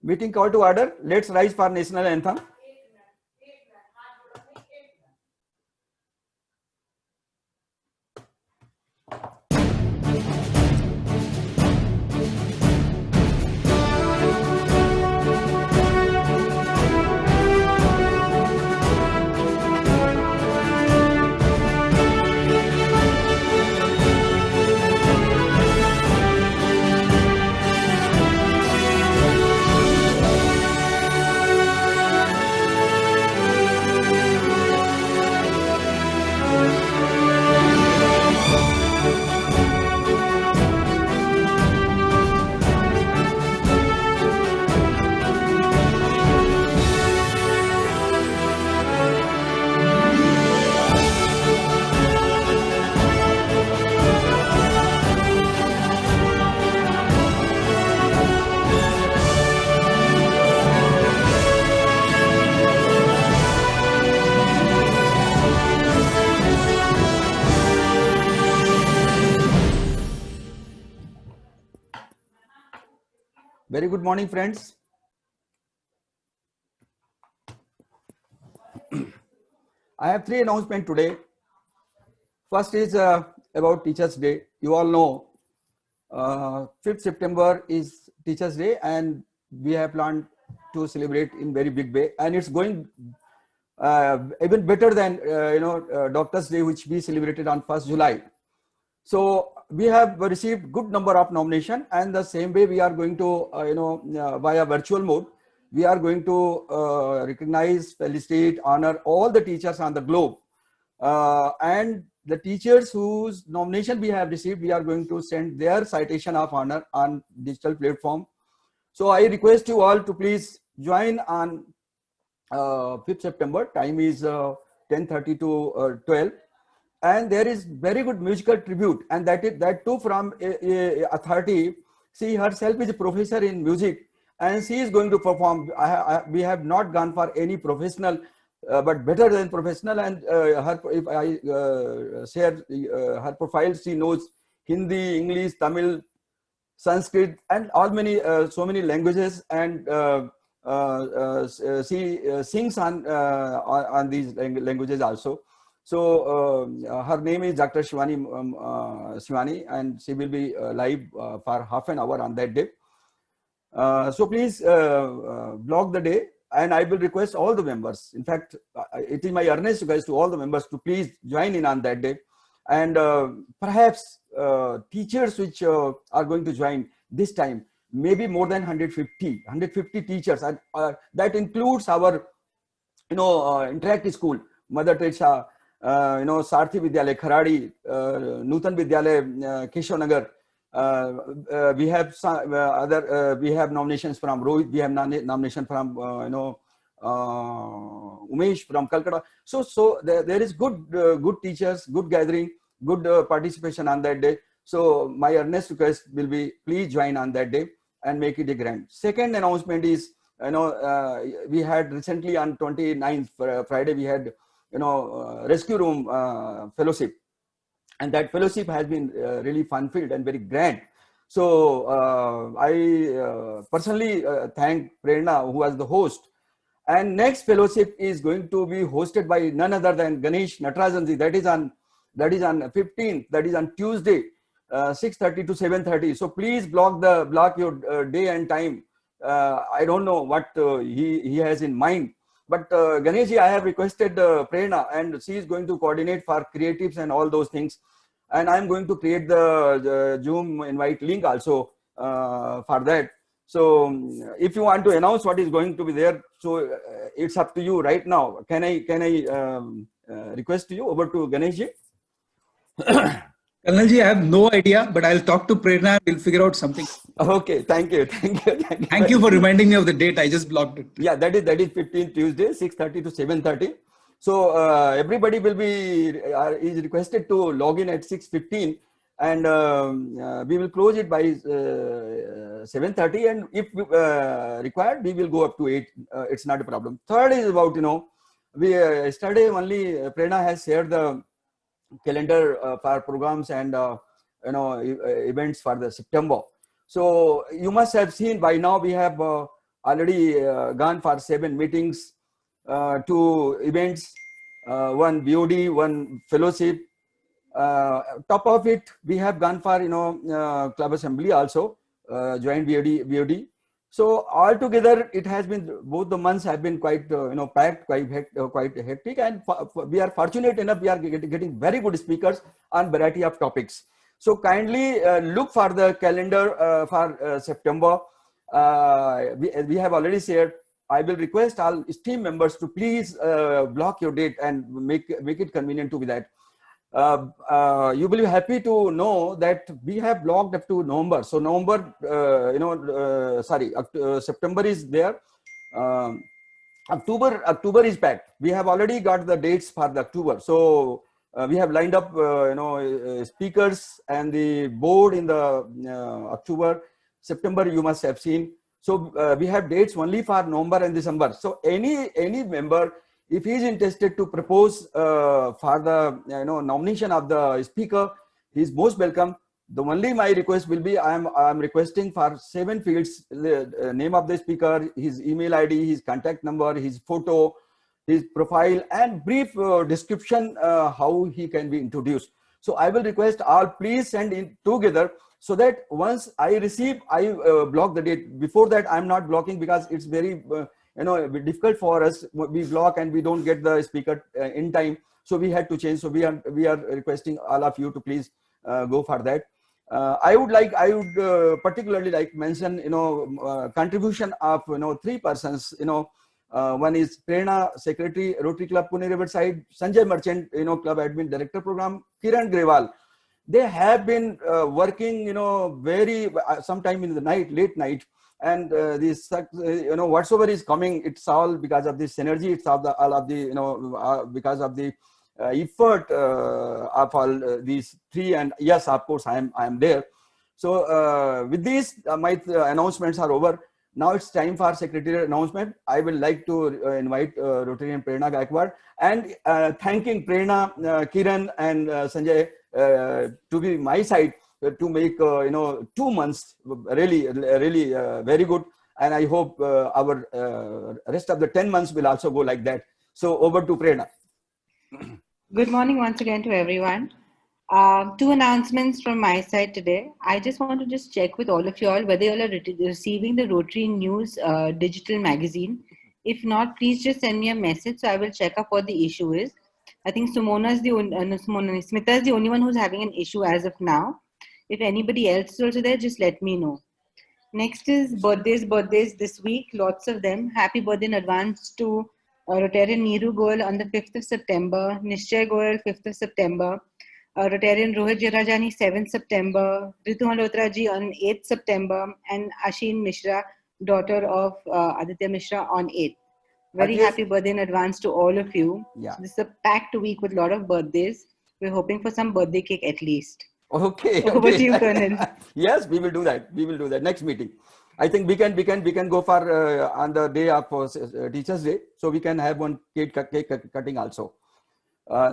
Meeting call to order. Let's rise for national anthem. Very good morning, friends. I have three announcements today. First is about Teachers' Day. You all know 5th September is Teachers' Day, and we have planned to celebrate in very big way, and it's going even better than Doctors' Day, which we celebrated on 1st July. So we have received good number of nomination, and the same way we are going to via virtual mode, we are going to recognize, felicitate, honor all the teachers on the globe, and the teachers whose nomination we have received, we are going to send their citation of honor on digital platform. So I request you all to please join on 5th September. Time is 10:30 to 12. And there is very good musical tribute, and that too from a authority. She herself is a professor in music, and she is going to perform. We have not gone for any professional, but better than professional. And if I share her profile, she knows Hindi, English, Tamil, Sanskrit, and all many so many languages, and she sings on these languages also. So her name is Dr. Shivani, and she will be live for half an hour on that day. So please block the day, and I will request all the members. In fact, it is my earnest request to all the members to please join in on that day. And perhaps teachers which are going to join this time, maybe more than 150 teachers, and that includes our interactive school, Mother Teresa, Sarthi Vidyalaya, Kharadi, Nutan Vidyalaya, Keshav Nagar. We have some other. We have nominations from Rohit. We have nomination from Umesh from Calcutta. So there is good teachers, good gathering, good participation on that day. So my earnest request will be, please join on that day and make it a grand. Second announcement is, we had recently on 29th Friday, we had rescue room fellowship, and that fellowship has been really fun-filled and very grand. So I personally thank Prerna, who was the host. And next fellowship is going to be hosted by none other than Ganesh Natarajanji. That is on 15th. That is on Tuesday, 6:30 to 7:30. So please block your day and time. I don't know what he has in mind. But Ganeshji, I have requested Prerna, and she is going to coordinate for creatives and all those things. And I'm going to create the Zoom invite link also for that. So if you want to announce what is going to be there, so it's up to you right now. Can I request you over to Ganeshji? Colonelji, I have no idea, but I'll talk to Prerna. We'll figure out something. Okay, thank you. Thank you for reminding me of the date. I just blocked it. Yeah, that is 15th Tuesday, 6:30 to 7:30. So everybody will be is requested to log in at 6:15, and we will close it by 7:30. And if required, we will go up to 8. It's not a problem. Third is about we yesterday only Prerna has shared the calendar for programs and events for the September. So you must have seen by now we have already gone for 7 meetings, 2 events, 1 BOD, 1 fellowship. Top of it, we have gone for club assembly also, joint BOD. So altogether, it has been, both the months have been quite packed, quite hectic, and we are fortunate enough, we are getting very good speakers on variety of topics. So kindly look for the calendar for September. We have already shared. I will request all team members to please block your date and make it convenient to be that. You will be happy to know that we have blocked up to November. So November, September is there. October is packed. We have already got the dates for the October. So we have lined up, speakers and the board in the October. September, you must have seen. So we have dates only for November and December. So any member, if he is interested to propose for the nomination of the speaker, he is most welcome. The only my request will be, I am requesting for 7 fields: the name of the speaker, his email ID, his contact number, his photo, his profile, and brief description how he can be introduced. So I will request all, please send in together, so that once I receive, I block the date. Before that, I'm not blocking, because it's very difficult for us. We block and we don't get the speaker in time, so we had to change. So we are requesting all of you to please go for that. I would particularly like mention contribution of 3 persons. One is Prerna, Secretary, Rotary Club Pune Riverside; Sanjay Merchant, Club Admin Director Program; Kiran Grewal. They have been working very sometime in the night, late night, and this whatsoever is coming, it's all because of this synergy. It's all of the because of the effort of all these 3. And yes, of course, I am there. So with these, my announcements are over. Now it's time for secretarial announcement. I will like to invite Rotarian Prerna Gaikwad, and thanking Prerna, Kiran, and Sanjay to be my side to make 2 months really very good. And I hope our rest of the 10 months will also go like that. So over to Prerna. Good morning once again to everyone. 2 announcements from my side today. I just want to check with all of you all whether you all are receiving the Rotary News digital magazine. If not, please just send me a message, so I will check up what the issue is. I think Smita is the only one who's having an issue as of now. If anybody else is also there, just let me know. Next is birthdays this week, lots of them. Happy birthday in advance to Rotarian Neeru Goel on the 5th of September, Nishchay Goel 5th of September, Rotarian Rohit Jirajani 7th September, Ritu Malhotra ji on 8th September, and Ashin Mishra, daughter of Aditya Mishra, on 8th. Very happy birthday in advance to all of you. Yeah. So this is a packed week with a lot of birthdays. We're hoping for some birthday cake at least. Okay. Over to you, Colonel. Yes, we will do that. We will do that next meeting. I think we can go for on the day of Teachers' Day, so we can have one cake cutting also.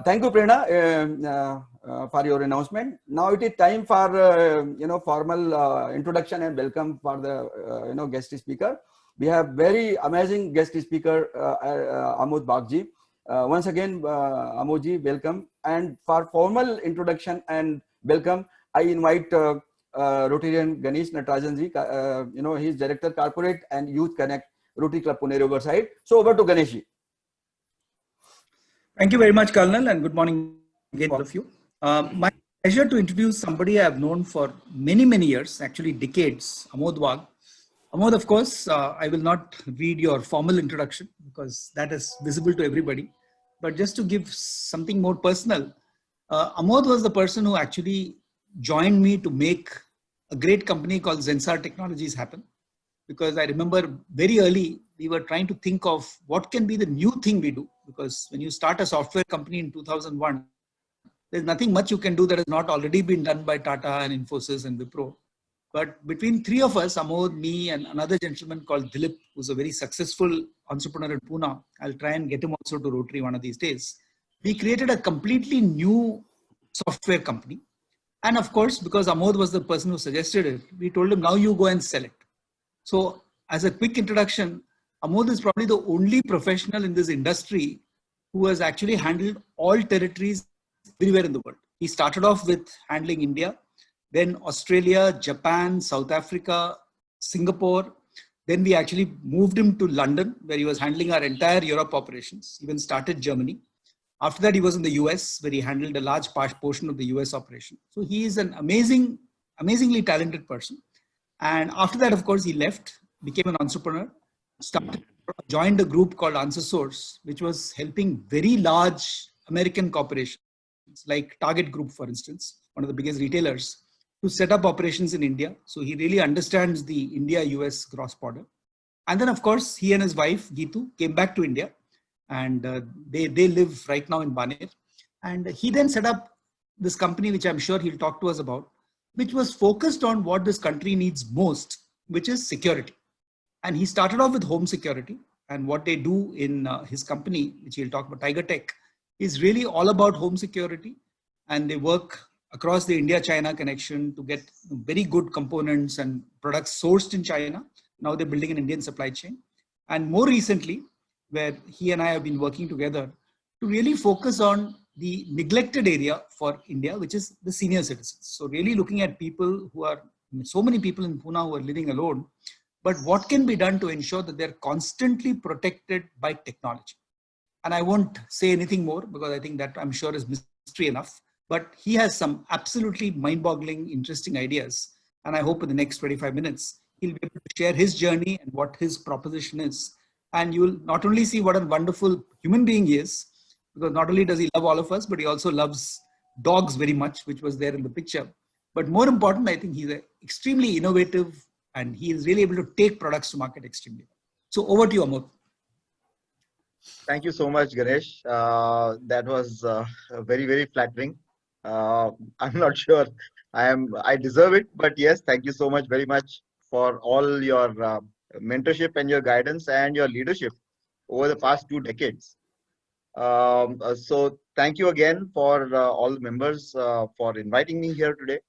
Thank you, Prerna, for your announcement. Now it is time for formal introduction and welcome for the guest speaker. We have very amazing guest speaker, Amod Bagji. Once again, Amodji, welcome. And for formal introduction and welcome, I invite Rotarian Ganesh Natarajanji. He is Director Corporate and Youth Connect, Rotary Club Pune Riverside. So over to Ganesh. Thank you very much, Colonel, and good morning again to all of you. My pleasure to introduce somebody I have known for many, many years, actually decades, Amod Wag. Amod, of course, I will not read your formal introduction because that is visible to everybody. But just to give something more personal, Amod was the person who actually joined me to make a great company called Zensar Technologies happen. Because I remember very early, we were trying to think of what can be the new thing we do. Because when you start a software company in 2001, there's nothing much you can do that has not already been done by Tata and Infosys and Wipro. But between 3 of us, Amod, me, and another gentleman called Dilip, who's a very successful entrepreneur in Pune, I'll try and get him also to Rotary one of these days. We created a completely new software company. And of course, because Amod was the person who suggested it, we told him, now you go and sell it. So as a quick introduction, Amod is probably the only professional in this industry who has actually handled all territories everywhere in the world. He started off with handling India, then Australia, Japan, South Africa, Singapore. Then we actually moved him to London, where he was handling our entire Europe operations, even started Germany. After that, he was in the US, where he handled a large portion of the US operation. So he is an amazingly talented person. And after that, of course, he left, became an entrepreneur, joined a group called AnswerSource, which was helping very large American corporations, like Target Group, for instance, one of the biggest retailers, to set up operations in India. So he really understands the India-US cross border. And then, of course, he and his wife, Geetu, came back to India, and they live right now in Baner. And he then set up this company, which I'm sure he'll talk to us about, which was focused on what this country needs most, which is security. And he started off with home security, and what they do in his company, which he'll talk about, Tiger Tech, is really all about home security. And they work across the India-China connection to get very good components and products sourced in China. Now they're building an Indian supply chain. And more recently, where he and I have been working together to really focus on the neglected area for India, which is the senior citizens. So really looking at people who are, so many people in Pune who are living alone, but what can be done to ensure that they're constantly protected by technology. And I won't say anything more because I think that I'm sure is mystery enough, but he has some absolutely mind-boggling, interesting ideas. And I hope in the next 25 minutes, he'll be able to share his journey and what his proposition is. And you will not only see what a wonderful human being he is, because not only does he love all of us, but he also loves dogs very much, which was there in the picture. But more important, I think he's extremely innovative and he is really able to take products to market extremely well. So over to you, Amod. Thank you so much, Ganesh. That was very, very flattering. I'm not sure I deserve it, but yes, thank you so much, very much for all your mentorship and your guidance and your leadership over the past 2 decades. So thank you again for all the members for inviting me here today.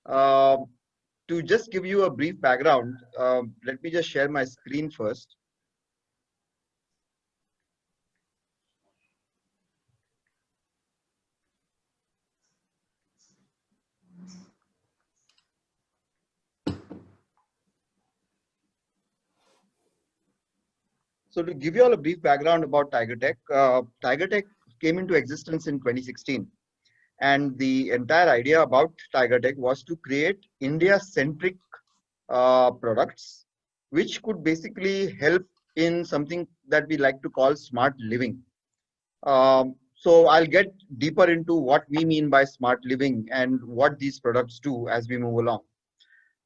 To just give you a brief background, let me just share my screen first. So to give you all a brief background about Tiger Tech, Tiger Tech came into existence in 2016. And the entire idea about Tiger Tech was to create India-centric products, which could basically help in something that we like to call smart living. So I'll get deeper into what we mean by smart living and what these products do as we move along.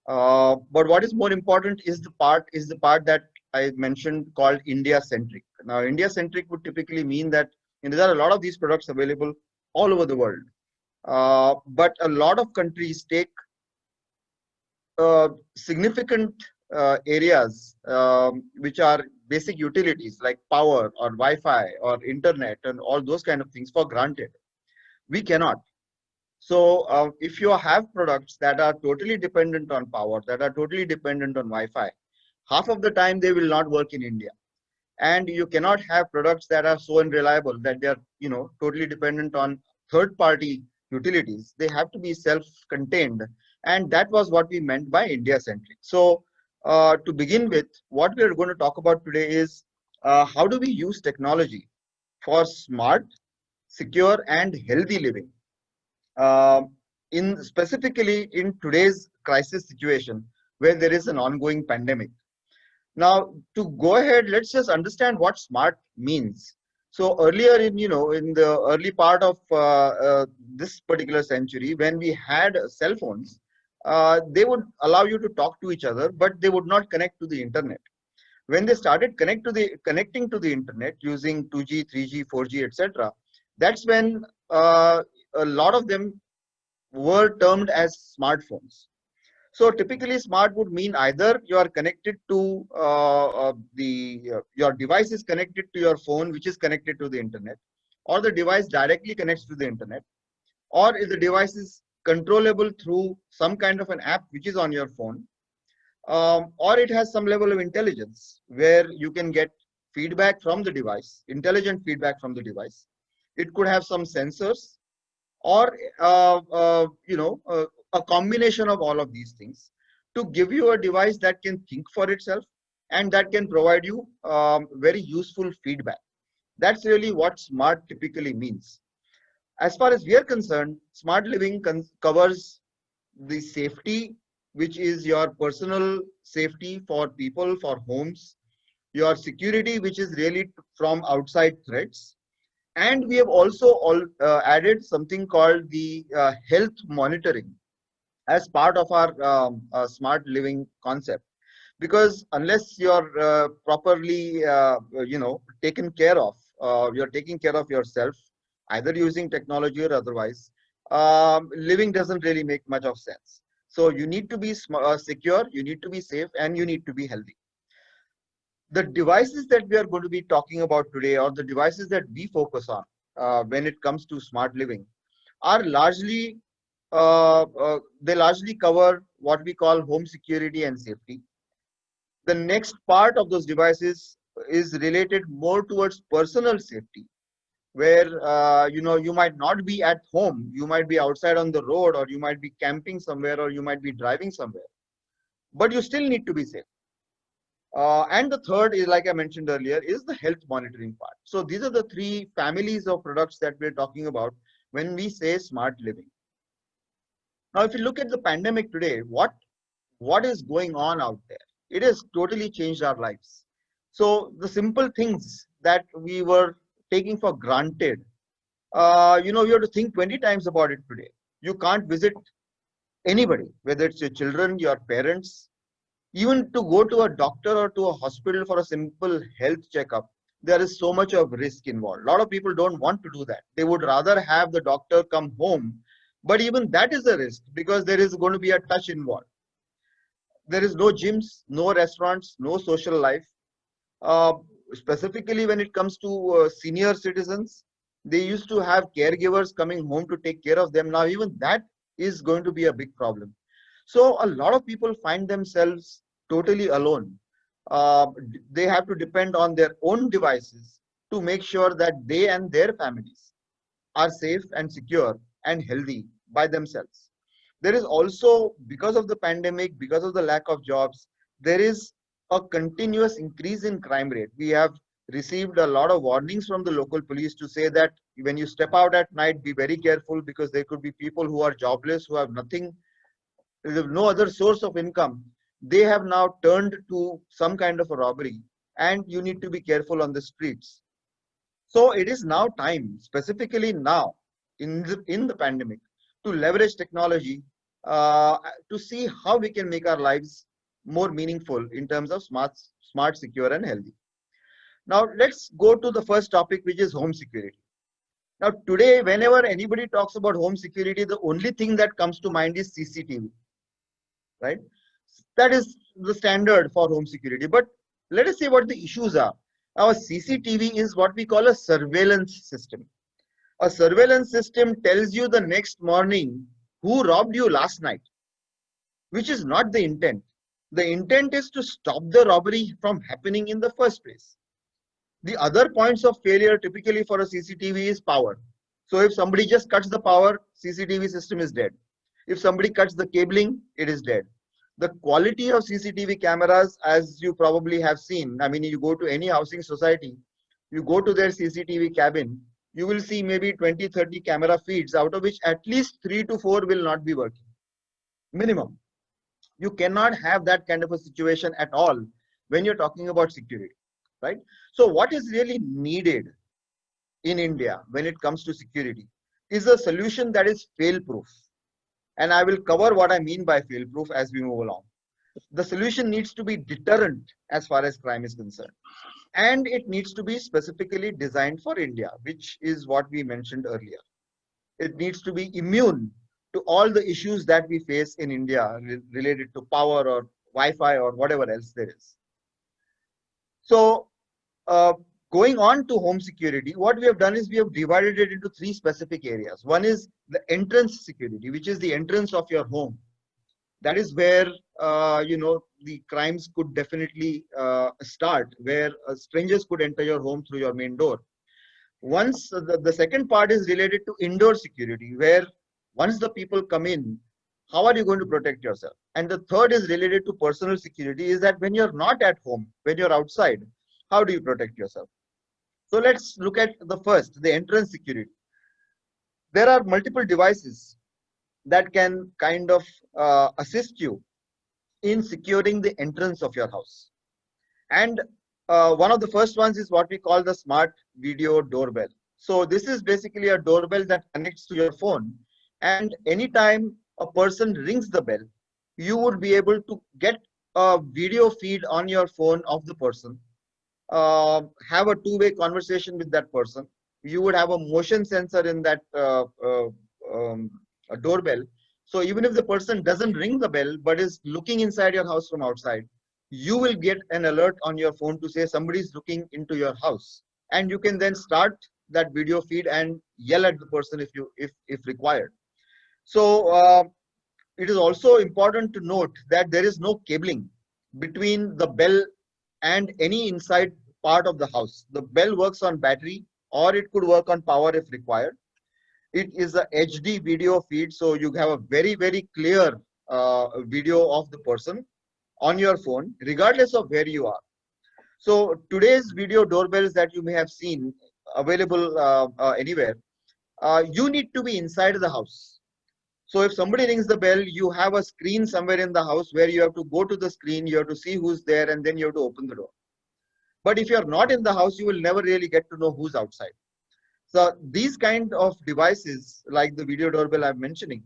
But what is more important is the part that I mentioned called India-centric. Now, India-centric would typically mean that there are a lot of these products available all over the world. But a lot of countries take significant areas which are basic utilities like power or Wi-Fi or internet and all those kind of things for granted. We cannot. So if you have products that are totally dependent on power, that are totally dependent on Wi-Fi, half of the time they will not work in India. And you cannot have products that are so unreliable that they are, totally dependent on third-party utilities. They have to be self-contained. And that was what we meant by India-centric. So to begin with, what we are going to talk about today is how do we use technology for smart, secure, and healthy living? Specifically in today's crisis situation where there is an ongoing pandemic. Now, to go ahead, let's just understand what smart means. So earlier in the early part of this particular century, when we had cell phones, they would allow you to talk to each other, but they would not connect to the internet. When they started connecting to the internet using 2G, 3G, 4G, etc., that's when a lot of them were termed as smartphones. So typically smart would mean either you are connected to your device is connected to your phone, which is connected to the internet, or the device directly connects to the internet, or if the device is controllable through some kind of an app which is on your phone. or it has some level of intelligence where you can get feedback from the device, intelligent feedback from the device. It could have some sensors, or a combination of all of these things to give you a device that can think for itself and that can provide you very useful feedback. That's really what smart typically means. As far as we are concerned, smart living covers the safety, which is your personal safety for people, for homes, your security, which is really from outside threats. And we have also added something called the health monitoring as part of our smart living concept. Because unless you're properly, taken care of, you're taking care of yourself, either using technology or otherwise, living doesn't really make much of sense. So you need to be secure, you need to be safe, and you need to be healthy. The devices that we are going to be talking about today, or the devices that we focus on when it comes to smart living, are largely they largely cover what we call home security and safety. The next part of those devices is related more towards personal safety, where you might not be at home, you might be outside on the road, or you might be camping somewhere, or you might be driving somewhere, but you still need to be safe. And the third is, like I mentioned earlier, is the health monitoring part. So these are the three families of products that we're talking about when we say smart living. Now, if you look at the pandemic today, what is going on out there? It has totally changed our lives. So the simple things that we were taking for granted, you have to think 20 times about it today. You can't visit anybody, whether it's your children, your parents, even to go to a doctor or to a hospital for a simple health checkup. There is so much of risk involved. A lot of people don't want to do that. They would rather have the doctor come home, but even that is a risk because there is going to be a touch involved. There is no gyms, no restaurants, no social life. Specifically when it comes to senior citizens, they used to have caregivers coming home to take care of them. Now even that is going to be a big problem. So a lot of people find themselves totally alone. They have to depend on their own devices to make sure that they and their families are safe and secure and healthy by themselves. There is also, because of the pandemic, because of the lack of jobs, there is a continuous increase in crime rate. We have received a lot of warnings from the local police to say that when you step out at night, be very careful because there could be people who are jobless, who have nothing, no other source of income. They have now turned to some kind of a robbery, and you need to be careful on the streets. So it is now time, specifically now in the pandemic, to leverage technology to see how we can make our lives more meaningful in terms of smart, secure, and healthy. Now let's go to the first topic, which is home security. Now today, whenever anybody talks about home security, the only thing that comes to mind is CCTV, right? That is the standard for home security. But let us see what the issues are. Our CCTV is what we call a surveillance system. A surveillance system tells you the next morning who robbed you last night, which is not the intent. The intent is to stop the robbery from happening in the first place. The other points of failure typically for a CCTV is power. So if somebody just cuts the power, CCTV system is dead. If somebody cuts the cabling, it is dead. The quality of CCTV cameras, as you probably have seen, I mean, you go to any housing society, you go to their CCTV cabin, you will see maybe 20, 30 camera feeds, out of which at least 3 to 4 will not be working. Minimum. You cannot have that kind of a situation at all when you're talking about security, right? So what is really needed in India when it comes to security is a solution that is fail-proof. And I will cover what I mean by fail-proof as we move along. The solution needs to be deterrent as far as crime is concerned. And it needs to be specifically designed for India, which is what we mentioned earlier. It needs to be immune to all the issues that we face in India related to power or Wi-Fi or whatever else there is. So going on to home security, what we have done is we have divided it into 3 specific areas. One is the entrance security, which is the entrance of your home. That is where the crimes could definitely start, where strangers could enter your home through your main door. Once the second part is related to indoor security, where once the people come in, how are you going to protect yourself? And the third is related to personal security, is that when you're not at home, when you're outside, how do you protect yourself? So let's look at the first, the entrance security. There are multiple devices that can kind of assist you in securing the entrance of your house. And one of the first ones is what we call the smart video doorbell. So this is basically a doorbell that connects to your phone, and anytime a person rings the bell, you would be able to get a video feed on your phone of the person, have a two-way conversation with that person. You would have a motion sensor in that doorbell. So even if the person doesn't ring the bell but is looking inside your house from outside, you will get an alert on your phone to say somebody is looking into your house, and you can then start that video feed and yell at the person if required. So it is also important to note that there is no cabling between the bell and any inside part of the house. The bell works on battery, or it could work on power if required. It is a HD video feed, so you have a very, very clear video of the person on your phone, regardless of where you are. So today's video doorbells that you may have seen available anywhere, you need to be inside the house. So if somebody rings the bell, you have a screen somewhere in the house where you have to go to the screen, you have to see who's there, and then you have to open the door. But if you're not in the house, you will never really get to know who's outside. So these kind of devices, like the video doorbell I'm mentioning,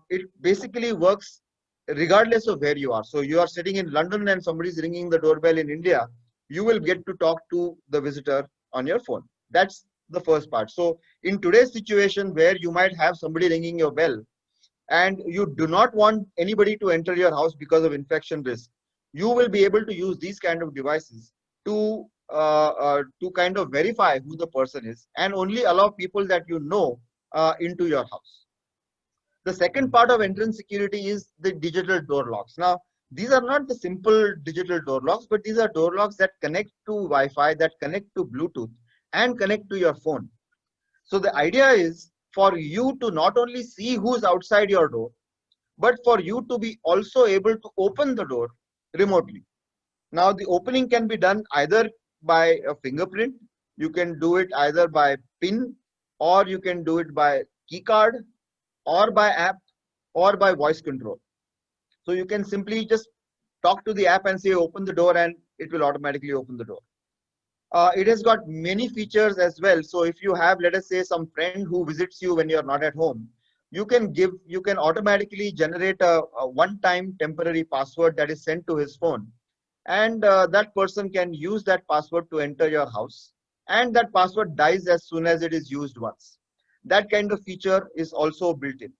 it basically works regardless of where you are. So you are sitting in London and somebody's ringing the doorbell in India, you will get to talk to the visitor on your phone. That's the first part. So in today's situation where you might have somebody ringing your bell and you do not want anybody to enter your house because of infection risk, you will be able to use these kind of devices to kind of verify who the person is and only allow people that you know into your house. The second part of entrance security is the digital door locks. Now, these are not the simple digital door locks, but these are door locks that connect to Wi-Fi, that connect to Bluetooth, and connect to your phone. So the idea is for you to not only see who's outside your door, but for you to be also able to open the door remotely. Now, the opening can be done either by a fingerprint, you can do it either by PIN, or you can do it by key card, or by app, or by voice control. So you can simply just talk to the app and say open the door, and it will automatically open the door. It has got many features as well. So if you have, let us say, some friend who visits you when you're not at home, you can automatically generate a one-time temporary password that is sent to his phone. And that person can use that password to enter your house. And that password dies as soon as it is used once. That kind of feature is also built in.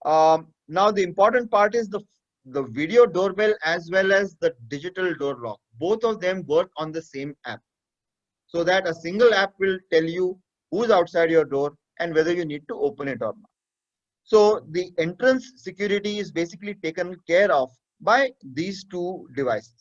Now, the important part is the video doorbell as well as the digital door lock. Both of them work on the same app, so that a single app will tell you who's outside your door and whether you need to open it or not. So the entrance security is basically taken care of by these two devices.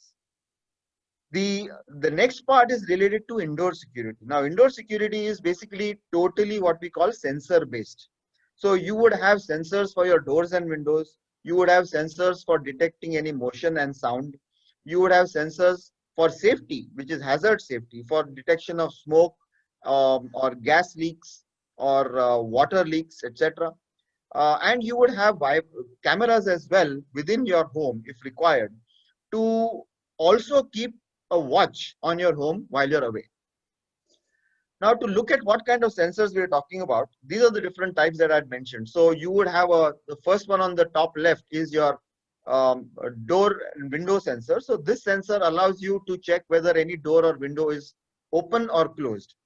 The next part is related to indoor security. Now, indoor security is basically totally what we call sensor based. So you would have sensors for your doors and windows. You would have sensors for detecting any motion and sound. You would have sensors for safety, which is hazard safety, for detection of smoke or gas leaks or water leaks, etc. And you would have cameras as well within your home if required to also keep a watch on your home while you're away. Now, to look at what kind of sensors we're talking about, these are the different types that I'd mentioned. So you would have the first one on the top left is your door and window sensor. So this sensor allows you to check whether any door or window is open or closed.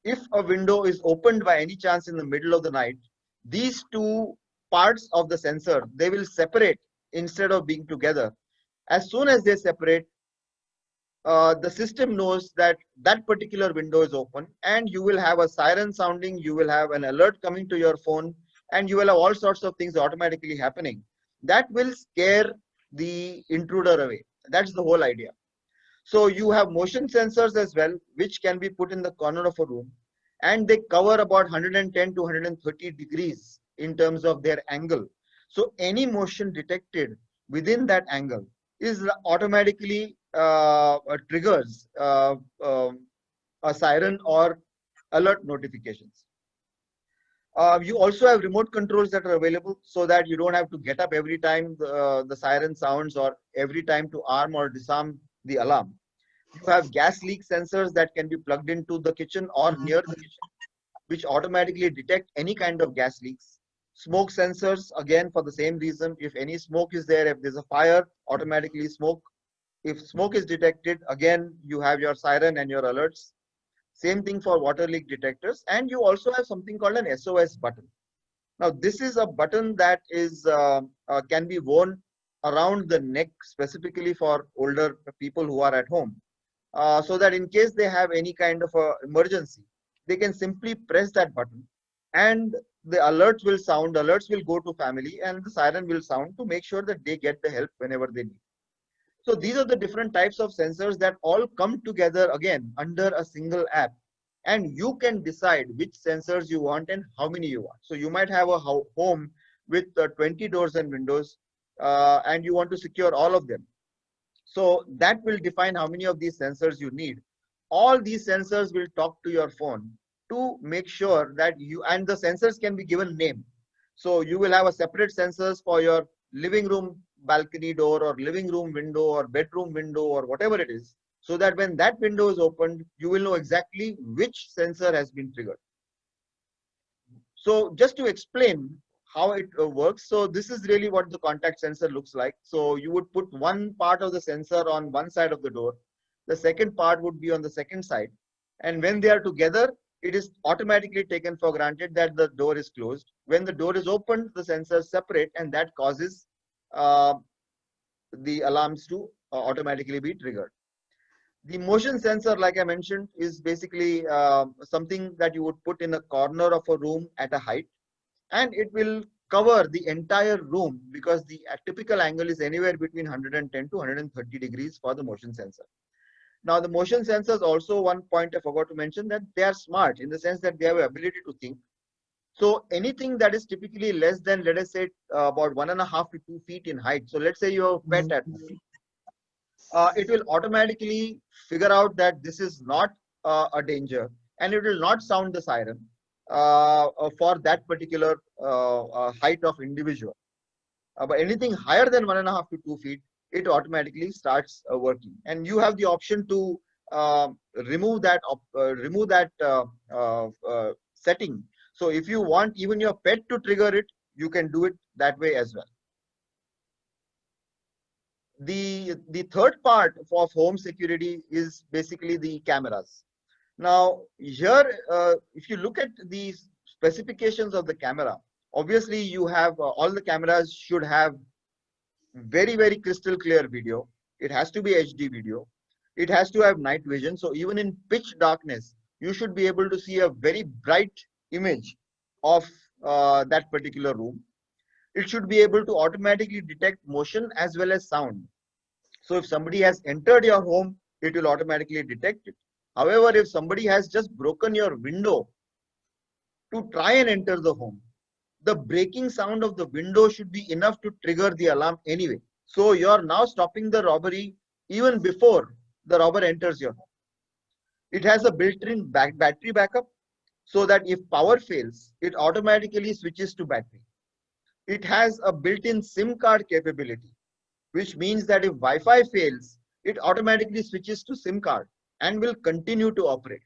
If a window is opened by any chance in the middle of the night, these two parts of the sensor, they will separate instead of being together. As soon as they separate, the system knows that that particular window is open, and you will have a siren sounding, you will have an alert coming to your phone, and you will have all sorts of things automatically happening. that will scare the intruder away. That's the whole idea. So you have motion sensors as well, which can be put in the corner of a room, and they cover about 110 to 130 degrees in terms of their angle. So any motion detected within that angle is automatically triggers a siren or alert notifications. You also have remote controls that are available so that you don't have to get up every time the siren sounds or every time to arm or disarm the alarm. You have gas leak sensors that can be plugged into the kitchen or near the kitchen, which automatically detect any kind of gas leaks. Smoke sensors, again, for the same reason. If any smoke is there, if there's a fire, automatically smoke. If smoke is detected, again, you have your siren and your alerts. Same thing for water leak detectors. And you also have something called an SOS button. Now, this is a button that is can be worn around the neck specifically for older people who are at home. So that in case they have any kind of a emergency, they can simply press that button and the alerts will sound, alerts will go to family and the siren will sound to make sure that they get the help whenever they need. So these are the different types of sensors that all come together again under a single app, and you can decide which sensors you want and how many you want. So you might have a home with 20 doors and windows and you want to secure all of them. So that will define how many of these sensors you need. All these sensors will talk to your phone to make sure that you, and the sensors can be given name. So you will have a separate sensors for your living room balcony door or living room window or bedroom window or whatever it is, so that when that window is opened, you will know exactly which sensor has been triggered. So just to explain how it works, so this is really what the contact sensor looks like. So you would put one part of the sensor on one side of the door, the second part would be on the second side, and when they are together, it is automatically taken for granted that the door is closed. When the door is opened, the sensors separate, and that causes the alarms to automatically be triggered. The motion sensor, like I mentioned, is basically something that you would put in a corner of a room at a height, and it will cover the entire room because the typical angle is anywhere between 110 to 130 degrees for the motion sensor. Now, the motion sensors also, one point I forgot to mention, that they are smart in the sense that they have the ability to think. So anything that is typically less than, let us say, about 1.5 to 2 feet in height. So let's say you have a pet at home. It will automatically figure out that this is not a danger, and it will not sound the siren for that particular height of individual. But anything higher than 1.5 to 2 feet, it automatically starts working. And you have the option to remove that setting. So if you want even your pet to trigger it, you can do it that way as well. The third part of home security is basically the cameras. Now here, if you look at the specifications of the camera, obviously you have all the cameras should have very crystal clear video. It has to be HD video. It has to have night vision. So even in pitch darkness, you should be able to see a very bright image of that particular room. It should be able to automatically detect motion as well as sound. So if somebody has entered your home, it will automatically detect it. However, if somebody has just broken your window to try and enter the home, the breaking sound of the window should be enough to trigger the alarm anyway. So you're now stopping the robbery even before the robber enters your home. It has a built-in battery backup so that if power fails, it automatically switches to battery. It has a built-in SIM card capability, which means that if Wi-Fi fails, it automatically switches to SIM card and will continue to operate.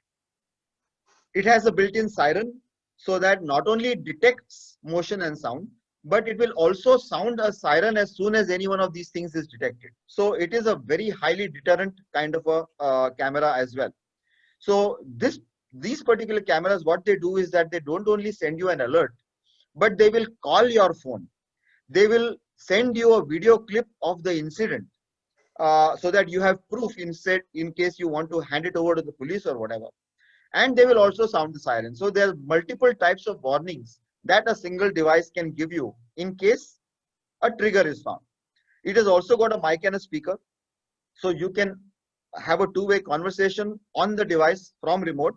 It has a built-in siren so that not only it detects motion and sound, but it will also sound a siren as soon as any one of these things is detected. So it is a very highly deterrent kind of a camera as well. So these particular cameras, what they do is that they don't only send you an alert, but they will call your phone. They will send you a video clip of the incident so that you have proof in case you want to hand it over to the police or whatever. And they will also sound the siren. So there are multiple types of warnings that a single device can give you in case a trigger is found. It has also got a mic and a speaker, so you can have a two-way conversation on the device from remote.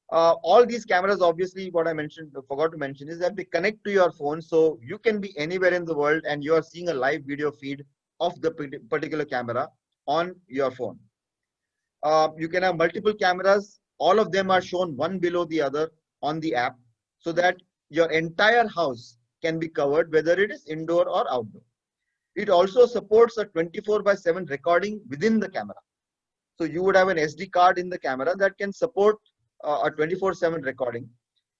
All these cameras, obviously, what I mentioned, forgot to mention, is that they connect to your phone, so you can be anywhere in the world and you are seeing a live video feed of the particular camera on your phone. You can have multiple cameras. All of them are shown one below the other on the app, so that your entire house can be covered, whether it is indoor or outdoor. It also supports a 24/7 recording within the camera. So you would have an SD card in the camera that can support a 24/7 recording.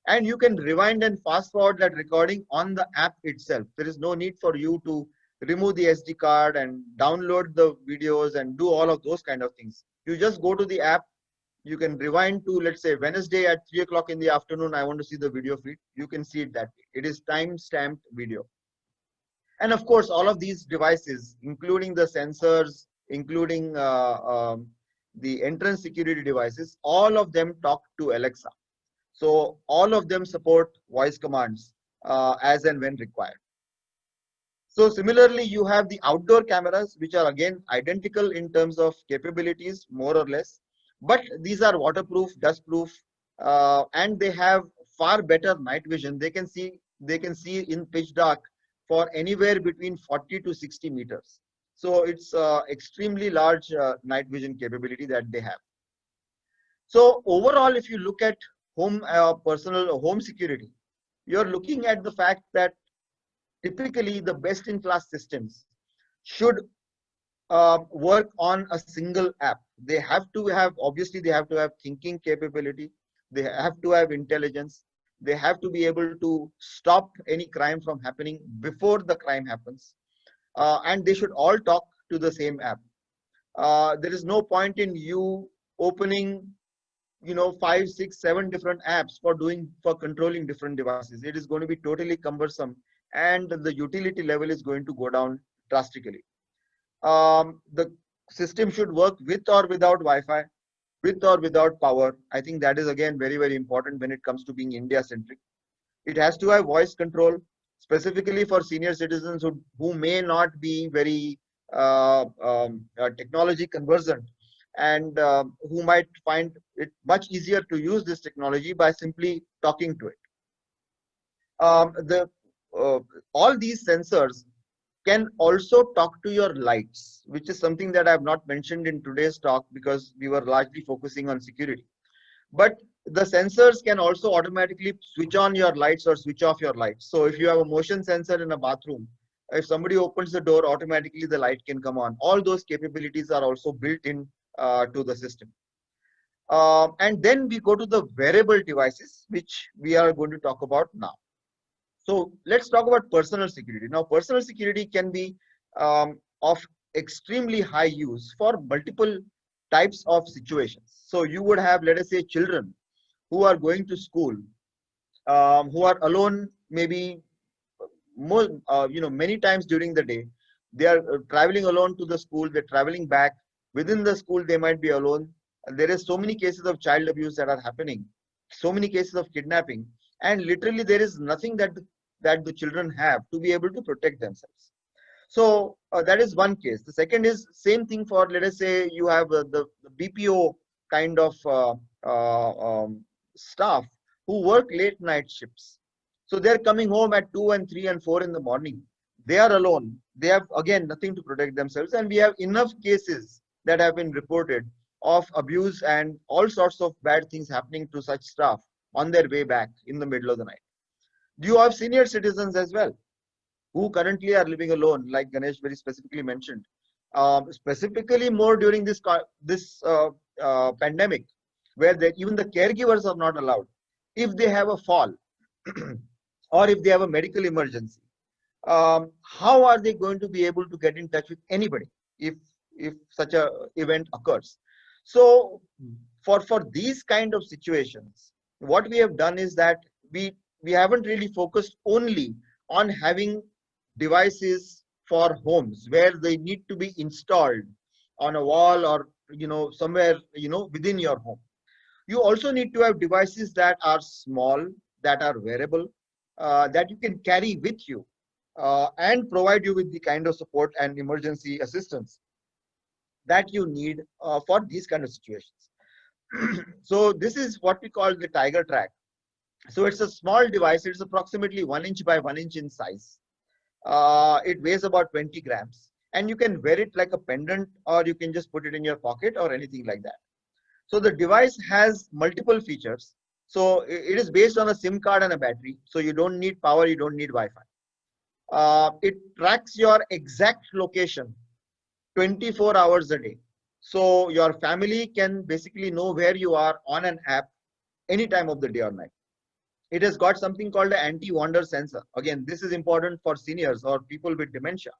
And you can rewind and fast forward that recording on the app itself. There is no need for you to remove the SD card and download the videos and do all of those kind of things. You just go to the app. You can rewind to, let's say, Wednesday at 3 o'clock in the afternoon. I want to see the video feed. You can see it that way. It is time-stamped video. And of course, all of these devices, including the sensors, including the entrance security devices, all of them talk to Alexa. So all of them support voice commands as and when required. So similarly, you have the outdoor cameras, which are again identical in terms of capabilities, more or less. But these are waterproof, dustproof, and they have far better night vision. They can see in pitch dark for anywhere between 40 to 60 meters. So it's extremely large night vision capability that they have. So overall, if you look at personal home security, you're looking at the fact that typically the best-in-class systems should work on a single app. They have to have, obviously, they have to have thinking capability. They have to have intelligence. They have to be able to stop any crime from happening before the crime happens. And they should all talk to the same app. There is no point in you opening 5, 6, 7 different apps for controlling different devices. It is going to be totally cumbersome, and the utility level is going to go down drastically. The system should work with or without Wi-Fi, with or without power. I think that is again very, very important when it comes to being India centric. It has to have voice control, specifically for senior citizens who may not be very technology conversant, and who might find it much easier to use this technology by simply talking to it. All these sensors can also talk to your lights, which is something that I have not mentioned in today's talk because we were largely focusing on security. But the sensors can also automatically switch on your lights or switch off your lights. So if you have a motion sensor in a bathroom, if somebody opens the door, automatically the light can come on. All those capabilities are also built in to the system. And then we go to the wearable devices, which we are going to talk about now. So let's talk about personal security. Now, personal security can be of extremely high use for multiple types of situations. So you would have, let us say, children who are going to school, who are alone, maybe more, many times during the day. They are traveling alone to the school. They're traveling back. Within the school, they might be alone. There is so many cases of child abuse that are happening, so many cases of kidnapping, and literally there is nothing that the children have to be able to protect themselves. So that is one case. The second is same thing for, let us say, you have the BPO kind of staff who work late night shifts. So they're coming home at 2 and 3 and 4 in the morning. They are alone. They have, again, nothing to protect themselves. And we have enough cases that have been reported of abuse and all sorts of bad things happening to such staff on their way back in the middle of the night. Do you have senior citizens as well who currently are living alone, like Ganesh very specifically mentioned, specifically more during this pandemic, where even the caregivers are not allowed. If they have a fall or if they have a medical emergency, how are they going to be able to get in touch with anybody if such a event occurs? So for these kind of situations, what we have done is that we haven't really focused only on having devices for homes where they need to be installed on a wall or somewhere within your home. You also need to have devices that are small, that are wearable, that you can carry with you. and provide you with the kind of support and emergency assistance that you need for these kind of situations. So this is what we call the Tiger Track. So it's a small device. It's approximately 1 inch by 1 inch in size. It weighs about 20 grams, and you can wear it like a pendant, or you can just put it in your pocket or anything like that. So the device has multiple features. So it is based on a SIM card and a battery. So you don't need power, you don't need Wi-Fi. It tracks your exact location 24 hours a day. So your family can basically know where you are on an app any time of the day or night. It has got something called an anti-wander sensor. Again, this is important for seniors or people with dementia,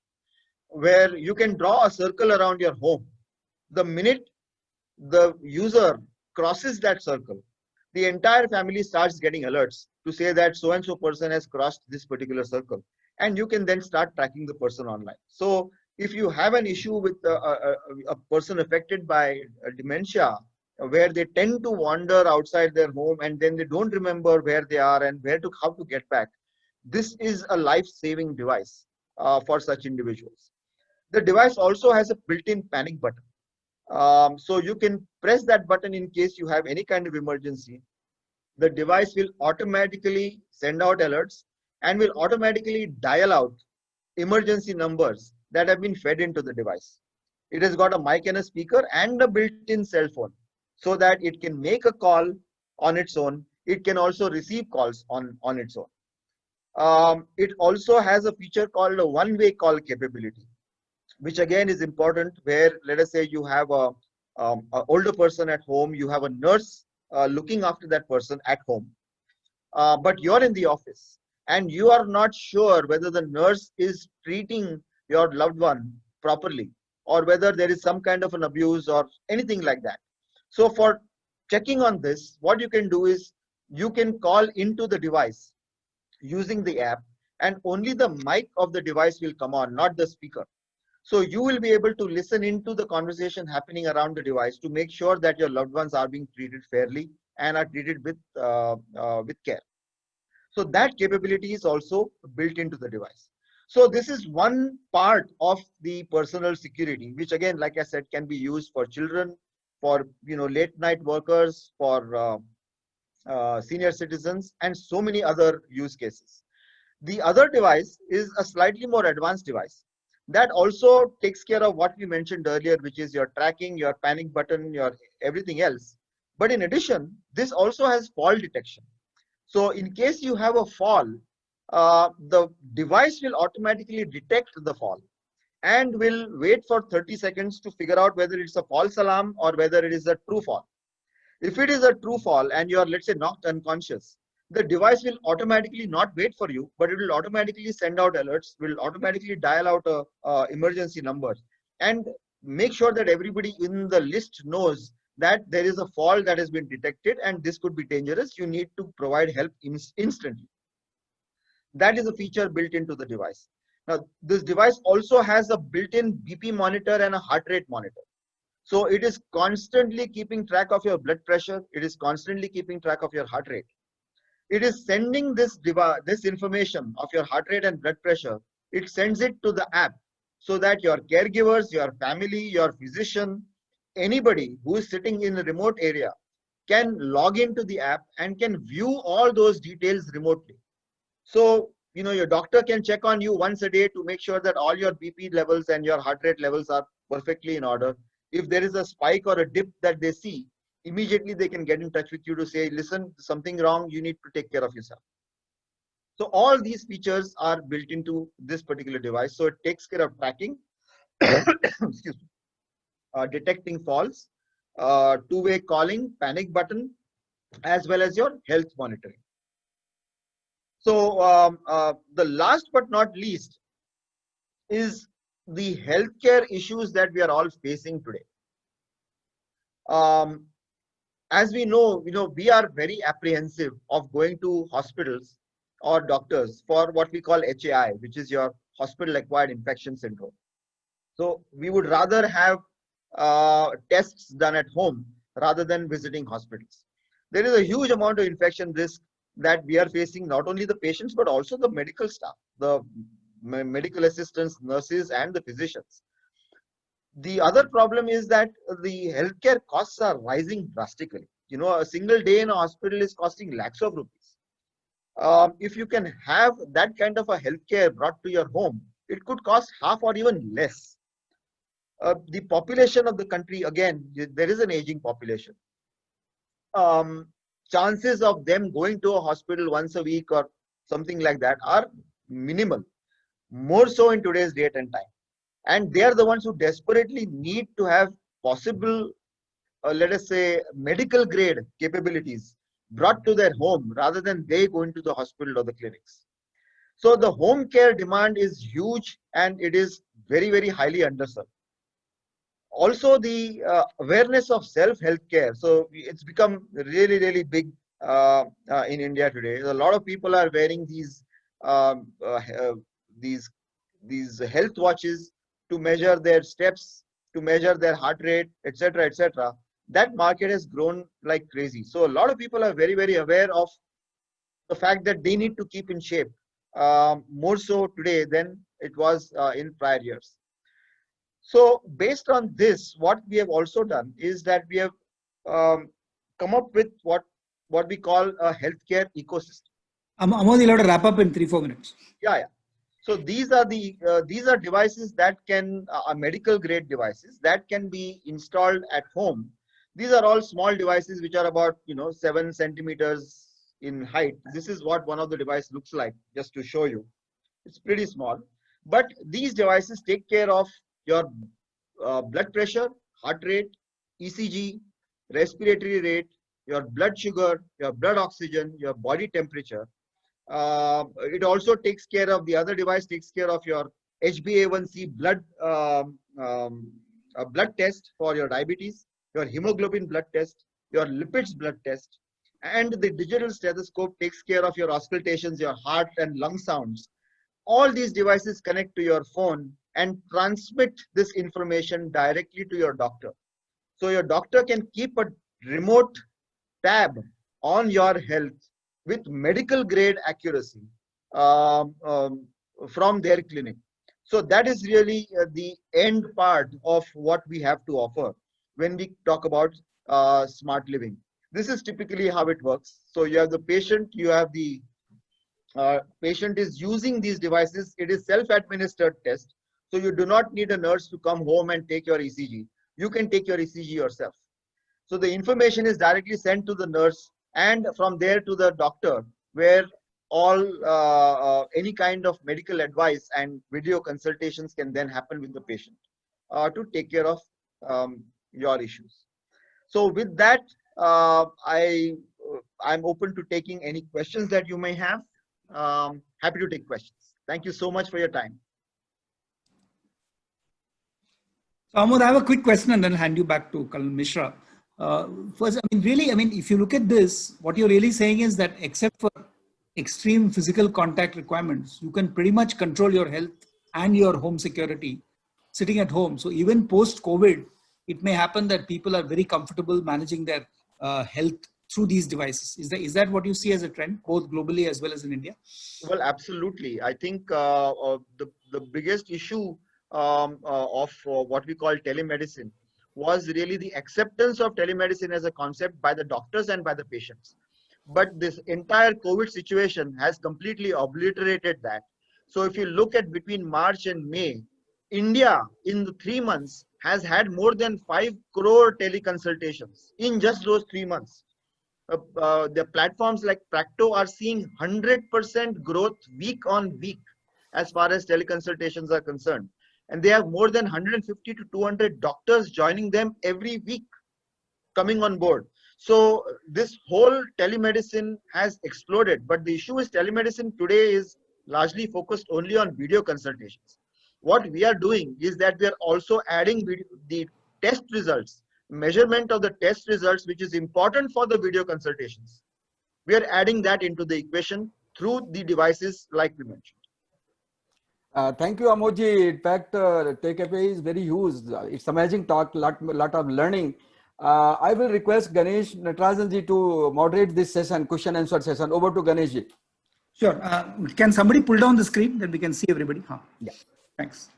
where you can draw a circle around your home. The minute the user crosses that circle, the entire family starts getting alerts to say that so and so person has crossed this particular circle, and you can then start tracking the person online. So if you have an issue with a person affected by dementia, where they tend to wander outside their home and then they don't remember where they are and how to get back, this is a life-saving device for such individuals. The device also has a built-in panic button. So you can press that button in case you have any kind of emergency. The device will automatically send out alerts and will automatically dial out emergency numbers that have been fed into the device. It has got a mic and a speaker and a built-in cell phone, so that it can make a call on its own. It can also receive calls on its own. It also has a feature called a one-way call capability, which again is important, where let us say you have a older person at home, you have a nurse looking after that person at home, but you're in the office and you are not sure whether the nurse is treating your loved one properly, or whether there is some kind of an abuse or anything like that. So for checking on this, what you can do is you can call into the device using the app, and only the mic of the device will come on, not the speaker. So you will be able to listen into the conversation happening around the device to make sure that your loved ones are being treated fairly and are treated with care. So that capability is also built into the device. So this is one part of the personal security, which again, like I said, can be used for children, for late night workers, for senior citizens, and so many other use cases. The other device is a slightly more advanced device that also takes care of what we mentioned earlier, which is your tracking, your panic button, your everything else. But in addition, this also has fall detection. So in case you have a fall, the device will automatically detect the fall and will wait for 30 seconds to figure out whether it's a false alarm or whether it is a true fall. If it is a true fall and you are, let's say, knocked unconscious, the device will automatically not wait for you, but it will automatically send out alerts, will automatically dial out a emergency number, and make sure that everybody in the list knows that there is a fall that has been detected and this could be dangerous. You need to provide help instantly. That is a feature built into the device. Now, this device also has a built-in BP monitor and a heart rate monitor. So it is constantly keeping track of your blood pressure. It is constantly keeping track of your heart rate. It is sending this information of your heart rate and blood pressure. It sends it to the app so that your caregivers, your family, your physician, anybody who is sitting in a remote area can log into the app and can view all those details remotely. So, your doctor can check on you once a day to make sure that all your BP levels and your heart rate levels are perfectly in order. If there is a spike or a dip that they see, immediately they can get in touch with you to say, listen, something wrong, you need to take care of yourself. So all these features are built into this particular device. So it takes care of tracking, excuse me, detecting falls, two-way calling, panic button, as well as your health monitoring. So the last but not least is the healthcare issues that we are all facing today. As we know, we are very apprehensive of going to hospitals or doctors for what we call HAI, which is your hospital-acquired infection syndrome. So we would rather have tests done at home rather than visiting hospitals. There is a huge amount of infection risk that we are facing, not only the patients, but also the medical staff, the medical assistants, nurses, and the physicians. The other problem is that the healthcare costs are rising drastically. You know, a single day in a hospital is costing lakhs of rupees. If you can have that kind of a healthcare brought to your home, it could cost half or even less. The population of the country, again, there is an aging population. Chances of them going to a hospital once a week or something like that are minimal, more so in today's date and time. And they are the ones who desperately need to have possible, let us say, medical grade capabilities brought to their home rather than they going to the hospital or the clinics. So the home care demand is huge and it is very, very highly underserved. Also, the awareness of self-healthcare. So it's become really, really big in India today. A lot of people are wearing um, uh, uh, these these health watches to measure their steps, to measure their heart rate, etc., etc. That market has grown like crazy. So a lot of people are very, very aware of the fact that they need to keep in shape, more so today than it was in prior years. So based on this, what we have also done is that we have um, come up with what we call a healthcare ecosystem. Amod, you'll have to wrap up in 3-4 minutes. Yeah, yeah. So these are devices that can medical grade devices that can be installed at home. These are all small devices which are about 7 centimeters in height. This is what one of the device looks like, just to show you. It's pretty small, but these devices take care of your blood pressure, heart rate, ECG, respiratory rate, your blood sugar, your blood oxygen, your body temperature. It also takes care of, the other device takes care of your HbA1c blood test for your diabetes, your hemoglobin blood test, your lipids blood test, and the digital stethoscope takes care of your auscultations, your heart and lung sounds. All these devices connect to your phone and transmit this information directly to your doctor. So your doctor can keep a remote tab on your health with medical grade accuracy from their clinic. So that is really the end part of what we have to offer when we talk about smart living. This is typically how it works. So you have the patient, you have the patient is using these devices. It is self-administered test. So you do not need a nurse to come home and take your ECG. You can take your ECG yourself. So the information is directly sent to the nurse and from there to the doctor, where all any kind of medical advice and video consultations can then happen with the patient to take care of your issues. So with that, I'm open to taking any questions that you may have. Happy to take questions. Thank you so much for your time. So Amod, I have a quick question and then hand you back to Colonel Mishra. First, if you look at this, what you're really saying is that except for extreme physical contact requirements, you can pretty much control your health and your home security sitting at home. So even post-COVID, it may happen that people are very comfortable managing their health through these devices. Is that what you see as a trend, both globally as well as in India? Well, absolutely. I think the biggest issue of what we call telemedicine was really the acceptance of telemedicine as a concept by the doctors and by the patients. But this entire COVID situation has completely obliterated that. So if you look at between March and May, India in the 3 months has had more than 5 crore teleconsultations in just those 3 months. The platforms like Practo are seeing 100% growth week on week as far as teleconsultations are concerned. And they have more than 150 to 200 doctors joining them every week coming on board. So this whole telemedicine has exploded. But the issue is telemedicine today is largely focused only on video consultations. What we are doing is that we are also adding the test results, measurement of the test results, which is important for the video consultations. We are adding that into the equation through the devices like we mentioned. Thank you, Amodji. In fact, takeaway is very huge. It's amazing talk, lot of learning. I will request Ganesh Natarajan ji to moderate this session, question answer session. Over to Ganesh ji. Sure. Can somebody pull down the screen that we can see everybody? Huh. Yeah. Thanks.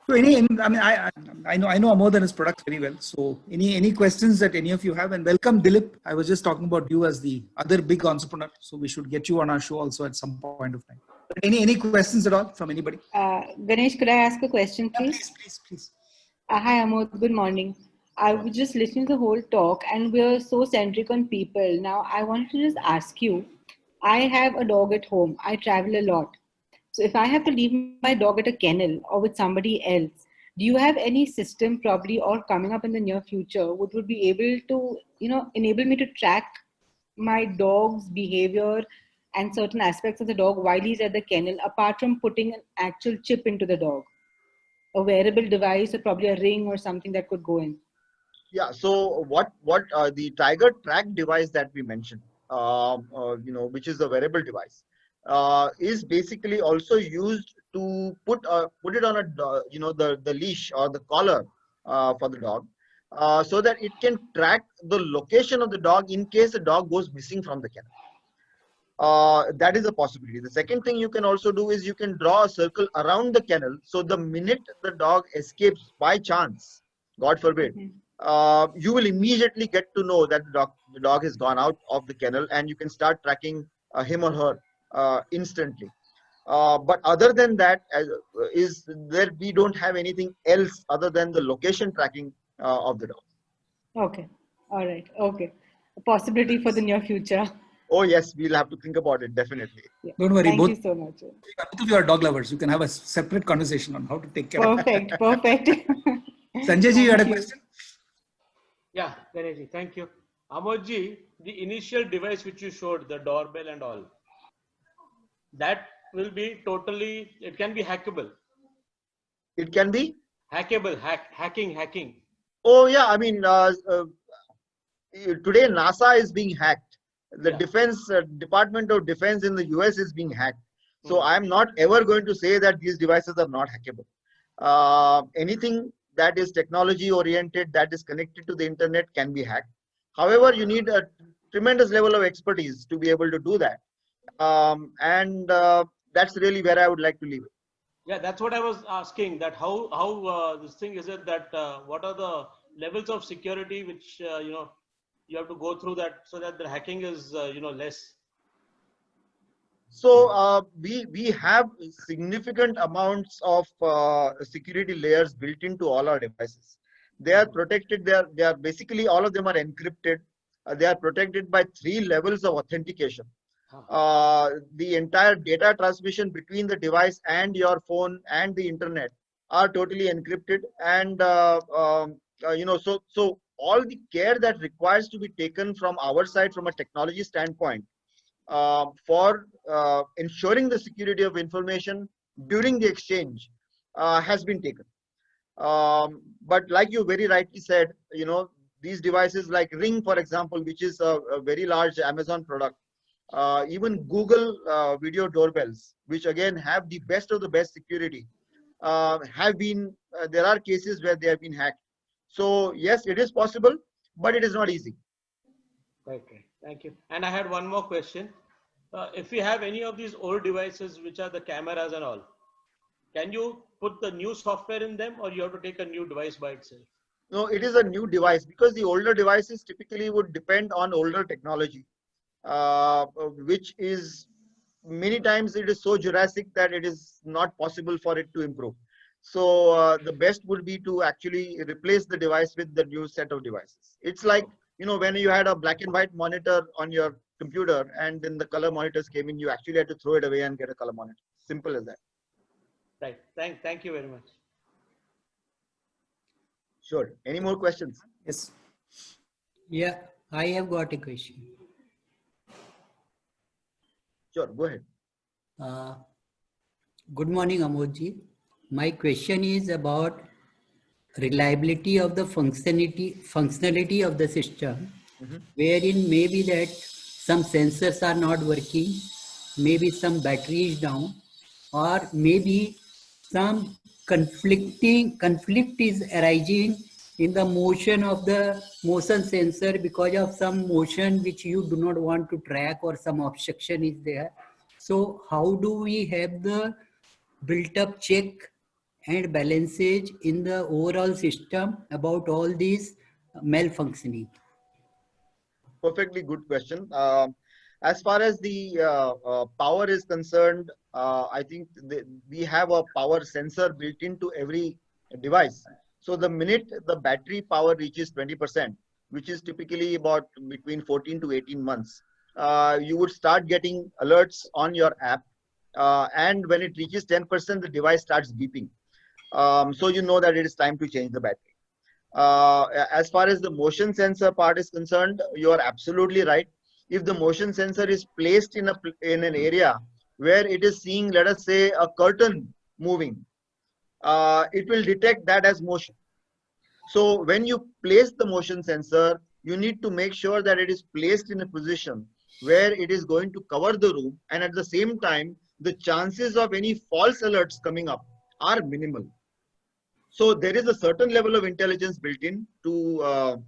So I know Amod and his products very well. So any questions that any of you have, and welcome Dilip. I was just talking about you as the other big entrepreneur. So we should get you on our show also at some point of time. But any questions at all from anybody? Ganesh, could I ask a question, please? Yeah, please. Hi, Amod. Good morning. I was just listening to the whole talk, and we're so centric on people. Now, I wanted to just ask you, I have a dog at home. I travel a lot. So if I have to leave my dog at a kennel or with somebody else, do you have any system probably or coming up in the near future which would be able to, enable me to track my dog's behavior and certain aspects of the dog while he's at the kennel, apart from putting an actual chip into the dog, a wearable device or probably a ring or something that could go in? Yeah. So what the Tiger Track device that we mentioned, which is a wearable device, is basically also used to put it on the leash or the collar for the dog, so that it can track the location of the dog in case the dog goes missing from the kennel. That is a possibility. The second thing you can also do is you can draw a circle around the kennel. So the minute the dog escapes by chance, God forbid, you will immediately get to know that the dog has gone out of the kennel, and you can start tracking him or her instantly. But other than that, we don't have anything else other than the location tracking of the dog. Okay. All right. Okay. A possibility for the near future. Oh yes, we'll have to think about it, definitely. Yeah. Don't worry, Thank you so much. both of you are dog lovers. You can have a separate conversation on how to take care of it. Perfect. Sanjay ji, you had a Thank you. question? Yeah, Ganesh, thank you. Amodji, the initial device which you showed, the doorbell and all, that will be totally, it can be hackable. It can be Hackable, hacking. Oh yeah, I mean, today NASA is being hacked. The Defense Department of Defense in the US is being hacked. So I'm not ever going to say that these devices are not hackable. Anything that is technology oriented, that is connected to the internet, can be hacked. However, you need a tremendous level of expertise to be able to do that. That's really where I would like to leave it. Yeah, that's what I was asking, that how this thing is it that what are the levels of security which you have to go through that so that the hacking is less. So we have significant amounts of security layers built into all our devices. They are protected. They are basically, all of them are encrypted. They are protected by 3 levels of authentication. The entire data transmission between the device and your phone and the internet are totally encrypted, and so all the care that requires to be taken from our side from a technology standpoint for ensuring the security of information during the exchange has been taken. But like you very rightly said, these devices like Ring, for example, which is a very large Amazon product, even Google video doorbells, which again have the best of the best security, have been, there are cases where they have been hacked. So yes, it is possible, but it is not easy. Okay, thank you. And I had one more question. If we have any of these old devices, which are the cameras and all, can you put the new software in them, or you have to take a new device by itself? No, it is a new device, because the older devices typically would depend on older technology, which is many times it is so Jurassic that it is not possible for it to improve. So the best would be to actually replace the device with the new set of devices. It's like, when you had a black and white monitor on your computer and then the color monitors came in, you actually had to throw it away and get a color monitor. Simple as that. Right. Thank you very much. Sure. Any more questions? Yes. Yeah, I have got a question. Sure, go ahead. Good morning, Amodji. My question is about reliability of the functionality of the system, wherein maybe that some sensors are not working, maybe some battery is down, or maybe some conflict is arising in the motion of the motion sensor because of some motion which you do not want to track, or some obstruction is there. So how do we have the built up check and balances in the overall system about all these malfunctioning? Perfectly good question. As far as the power is concerned, I think we have a power sensor built into every device. So the minute the battery power reaches 20%, which is typically about between 14 to 18 months, you would start getting alerts on your app. And when it reaches 10%, the device starts beeping. So you know that it is time to change the battery. As far as the motion sensor part is concerned, you are absolutely right. If the motion sensor is placed in an area where it is seeing, let us say, a curtain moving, it will detect that as motion. So when you place the motion sensor, you need to make sure that it is placed in a position where it is going to cover the room, and at the same time, the chances of any false alerts coming up are minimal. So there is a certain level of intelligence built in to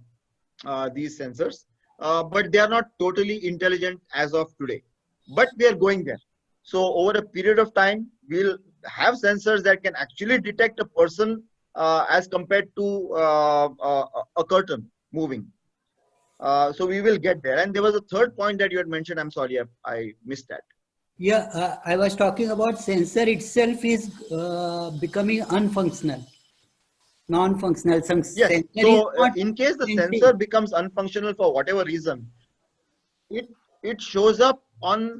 these sensors, but they are not totally intelligent as of today. But we are going there. So over a period of time, we'll have sensors that can actually detect a person as compared to a curtain moving. So we will get there. And there was a third point that you had mentioned. I'm sorry, I missed that. Yeah, I was talking about sensor itself is becoming unfunctional, non-functional. Some Yes. sensor So is not in case the sensing. sensor becomes unfunctional for whatever reason, it shows up on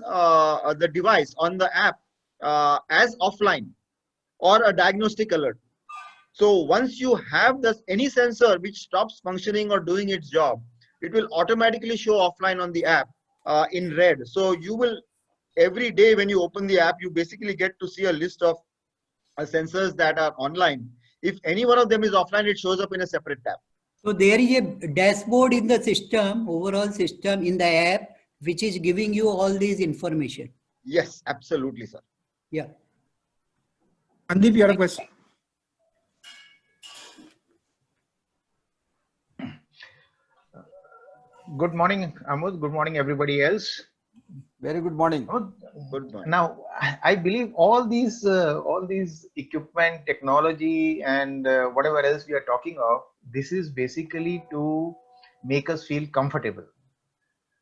the device, on the app, as offline or a diagnostic alert. So once you have any sensor which stops functioning or doing its job, it will automatically show offline on the app in red. So you will, every day when you open the app, you basically get to see a list of sensors that are online. If any one of them is offline, it shows up in a separate tab. So there is a dashboard in the system, overall system in the app, which is giving you all these information. Yes, absolutely, sir. Yeah. Sandeep, you had a question? Good morning, Amod. Good morning, everybody else. Very good morning. Good morning. Now, I believe all these equipment, technology, and whatever else we are talking of, this is basically to make us feel comfortable.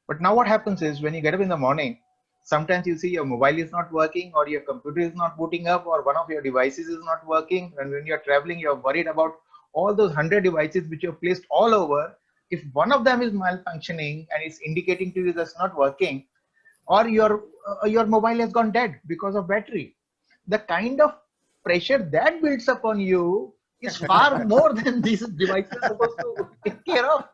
But now what happens is when you get up in the morning, sometimes you see your mobile is not working, or your computer is not booting up, or one of your devices is not working. And when you're traveling, you're worried about all those 100 devices which you've placed all over. If one of them is malfunctioning and it's indicating to you that's not working, or your mobile has gone dead because of battery, the kind of pressure that builds up on you is far more than these devices are supposed to take care of.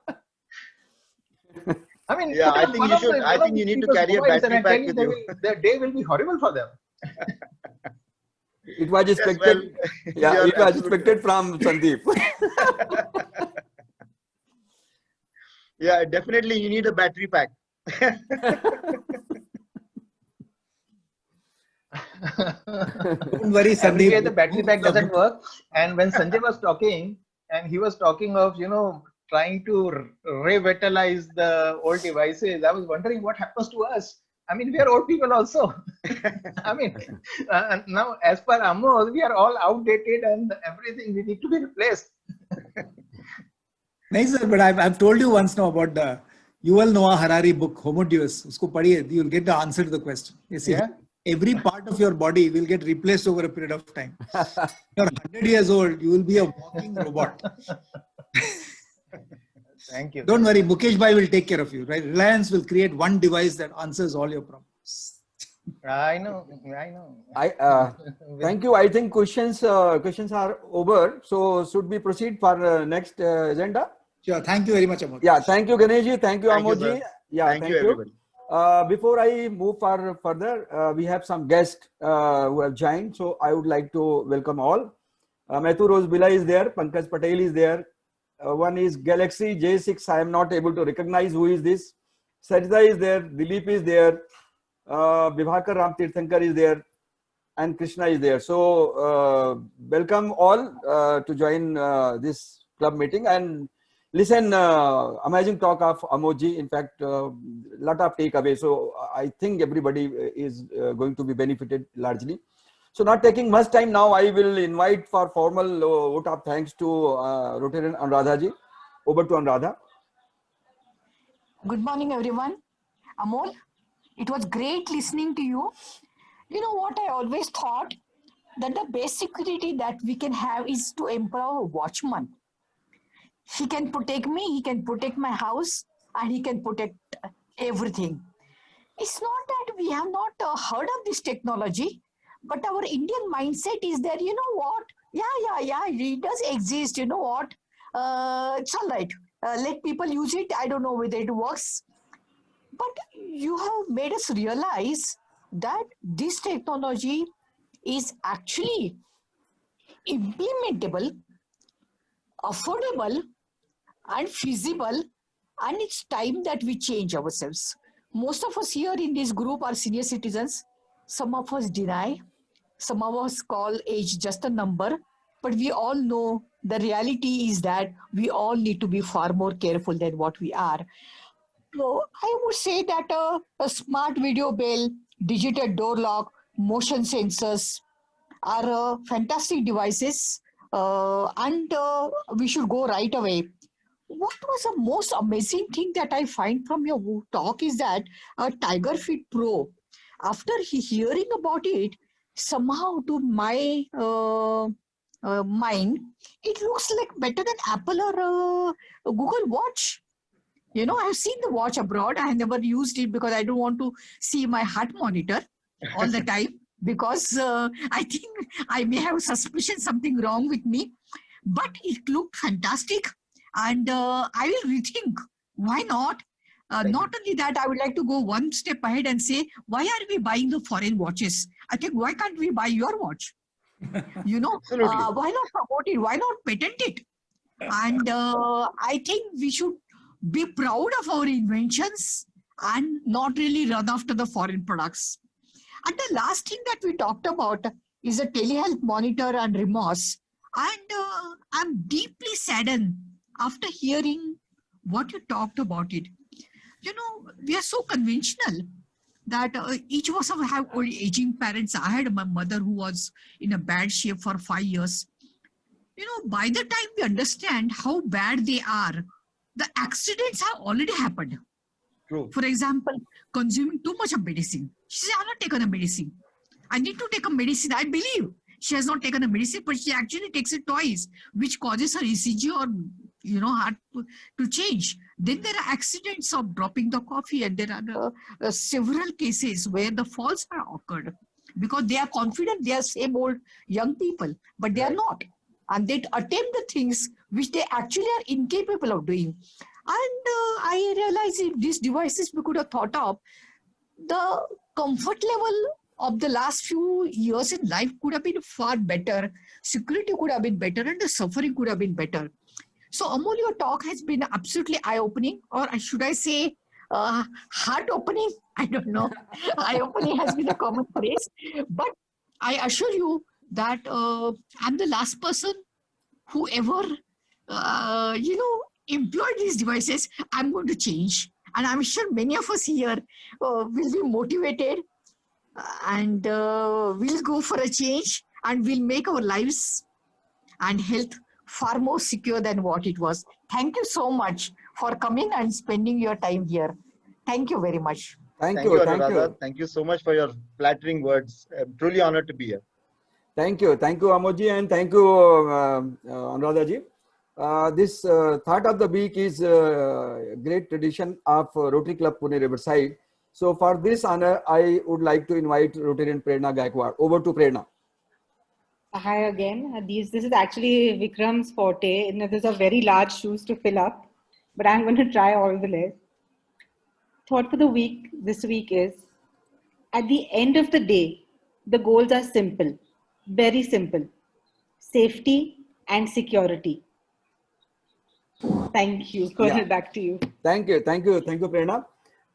I mean, Yeah, I think you should. I think you need to carry a battery pack with you. Their day will be horrible for them. It was expected. Yeah, it was expected from Sandeep. Yeah, definitely you need a battery pack. Don't worry, Everywhere Sandeep. the battery pack doesn't work. And when Sanjay was talking, and he was talking of, trying to revitalize the old devices, I was wondering what happens to us. I mean, we are old people also. I mean, now as per Amod, we are all outdated and everything we need to be replaced. No, sir, but I've told you once now about the Yuval Noah Harari book, Homo Deus. Usko padhiye, you'll get the answer to the question. You see, Yeah. every part of your body will get replaced over a period of time. You're 100 years old, you will be a walking robot. Thank you. Don't worry, Mukesh Bhai will take care of you, right? Reliance will create one device that answers all your problems. I know. Thank you. I think questions are over. So should we proceed for next agenda? Sure. Thank you very much, Amod. Yeah. Thank you, Ganeshji. Thank you, Thank you, Amodji. sir. Yeah. Thank you, everybody. Before I move further, we have some guests who have joined. So I would like to welcome all. Methu Rosbila is there. Pankaj Patel is there. One is Galaxy J6. I am not able to recognize who is this. Sajda is there. Dilip is there. Vibhakar Ram Tirthankar is there. And Krishna is there. So welcome all to join this club meeting. And Listen, amazing talk of Amoji. In fact, lot of takeaway. So I think everybody is going to be benefited largely. So not taking much time now, I will invite for formal vote of thanks to Rotarian Anuradha ji. Over to Anuradha. Good morning, everyone. Amol, it was great listening to you. You know what I always thought? That the best security that we can have is to empower a watchman. He can protect me, he can protect my house, and he can protect everything. It's not that we have not heard of this technology, but our Indian mindset is that, you know what? Yeah, it does exist. You know what? It's all right. Let people use it. I don't know whether it works. But you have made us realize that this technology is actually implementable, affordable, and feasible, and it's time that we change ourselves. Most of us here in this group are senior citizens. Some of us deny, some of us call age just a number, but we all know the reality is that we all need to be far more careful than what we are. So I would say that a smart video bell, digital door lock, motion sensors are fantastic devices, and we should go right away. What was the most amazing thing that I find from your talk is that Tiger Fit Pro, after hearing about it, somehow to my mind, it looks like better than Apple or Google Watch. You know, I've seen the watch abroad. I have never used it because I don't want to see my heart monitor all the time because I think I may have suspicion something wrong with me. But it looked fantastic, and I will rethink. Why not? Not only that, I would like to go one step ahead and say, why are we buying the foreign watches? I think, why can't we buy your watch? You know, Absolutely. why not promote it? Why not patent it? And I think we should be proud of our inventions and not really run after the foreign products. And the last thing that we talked about is a telehealth monitor and remorse. And I'm deeply saddened after hearing what you talked about it. You know, we are so conventional that each of us have old aging parents. I had my mother who was in a bad shape for 5 years. You know, by the time we understand how bad they are, the accidents have already happened. True. For example, consuming too much of medicine. She said, I've not taken a medicine. I need to take a medicine. I believe she has not taken a medicine, but she actually takes it twice, which causes her ECG or, you know, heart to change. Then there are accidents of dropping the coffee, and there are several cases where the falls are occurred because they are confident they are same old young people, but they are not. And they attempt the things which they actually are incapable of doing. And I realize if these devices we could have thought of, the comfort level of the last few years in life could have been far better. Security could have been better, and the suffering could have been better. So, Amol, your talk has been absolutely eye-opening, or should I say, heart-opening? I don't know. Eye-opening has been a common phrase, but I assure you that I'm the last person who ever, you know, employed these devices. I'm going to change, and I'm sure many of us here will be motivated and we'll go for a change, and we'll make our lives and health far more secure than what it was. Thank you so much for coming and spending your time here. Thank you very much. Thank Thank you. you, Thank Anuradha. you. Thank you so much for your flattering words. I'm truly honored to be here. Thank you, Amoji, and thank you, Anuradha ji. This thought of the week is a great tradition of Rotary Club Pune Riverside. So for this honor, I would like to invite Rotarian Prerna Gaikwad. Over to Prerna. Hi again. This is actually Vikram's forte. You know, these are very large shoes to fill up, but I'm going to try all the less. Thought for the week this week is, at the end of the day, the goals are simple, very simple: safety and security. Thank you. Colonel, back to you. Thank you, Prerna.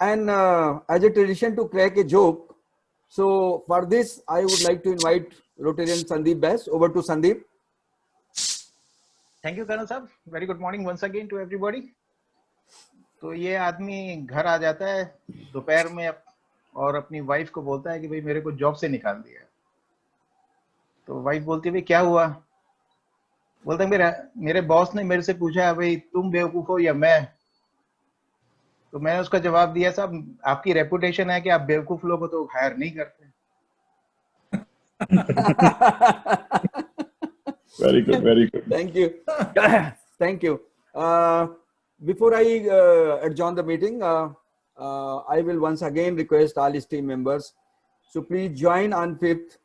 And as a tradition to crack a joke, so for this, I would like to invite Rotarian Sandeep Bass. Over to Sandeep. Thank you colonel साहब. Very good morning once again to everybody. तो ये आदमी घर आ जाता है दोपहर में और अपनी वाइफ को बोलता है कि भाई मेरे को जॉब से निकाल दिया. तो वाइफ बोलती है भाई क्या हुआ? बोलता है मेरे बॉस ने मेरे से पूछा है भाई तुम बेवकूफ हो या मैं. तो मैंने उसका जवाब दिया, साहब आपकी रेपुटेशन है कि आप बेवकूफ लोगों को तो हायर नहीं करते. Very good, very good. Thank you. Thank you. Before I adjourn the meeting, I will once again request all his team members. So please join on 5th.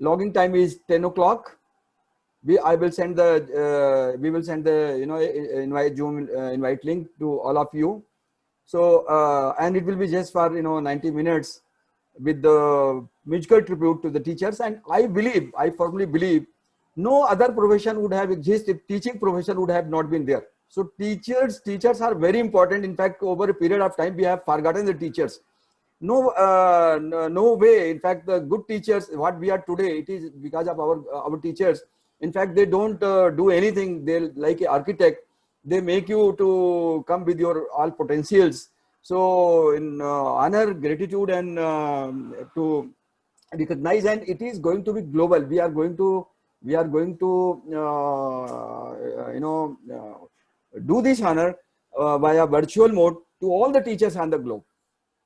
Login time is 10 o'clock. We will send the invite Zoom invite link to all of you. So and it will be just for 90 minutes with the musical tribute to the teachers. And I firmly believe no other profession would have existed if teaching profession would have not been there. So teachers are very important. In fact, over a period of time, we have forgotten the teachers. No way. In fact, the good teachers, what we are today, it is because of our teachers. In fact, they don't do anything. They're like an architect. They make you to come with your all potentials. So in honor, gratitude, and to recognize, and it is going to be global. We are going to do this honor via virtual mode to all the teachers on the globe.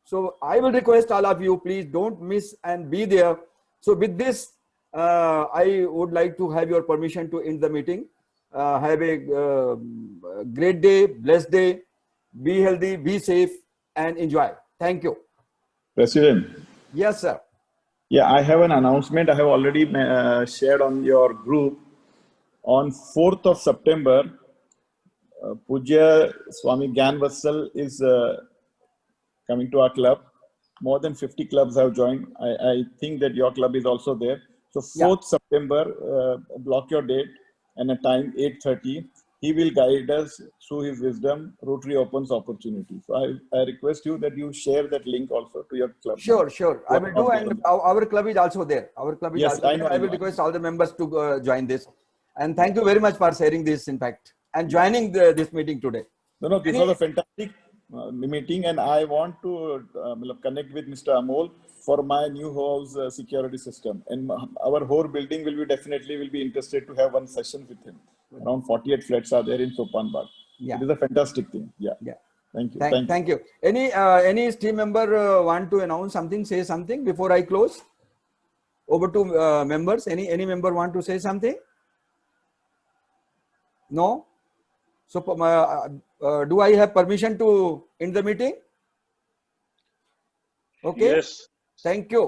So I will request all of you, please don't miss and be there. So with this, I would like to have your permission to end the meeting. Have a great day, blessed day, be healthy, be safe, and enjoy. Thank you. President. Yes, sir. Yeah, I have an announcement. I have already shared on your group. On 4th of September, Pujya Swami Gyan Vatsal is coming to our club. More than 50 clubs have joined. I think that your club is also there. So 4th September, block your date and a time, 8:30. He will guide us through his wisdom. Rotary opens opportunity. So I request you that you share that link also to your club. Sure. I will do, and our club is also there. Our club is also there. I will request all the members to join this. And thank you very much for sharing this, in fact, and joining this meeting today. No, this was a fantastic meeting, and I want to connect with Mr. Amol for my new house security system. And our whole building will be interested to have one session with him. Around 48 flats are there in Sopan Bagh. Yeah. It is a fantastic thing. Yeah. Thank you. Thank you. Any team member want to announce something, say something before I close? Over to members. Any member want to say something? No? So do I have permission to end the meeting? Okay. Yes. Thank you.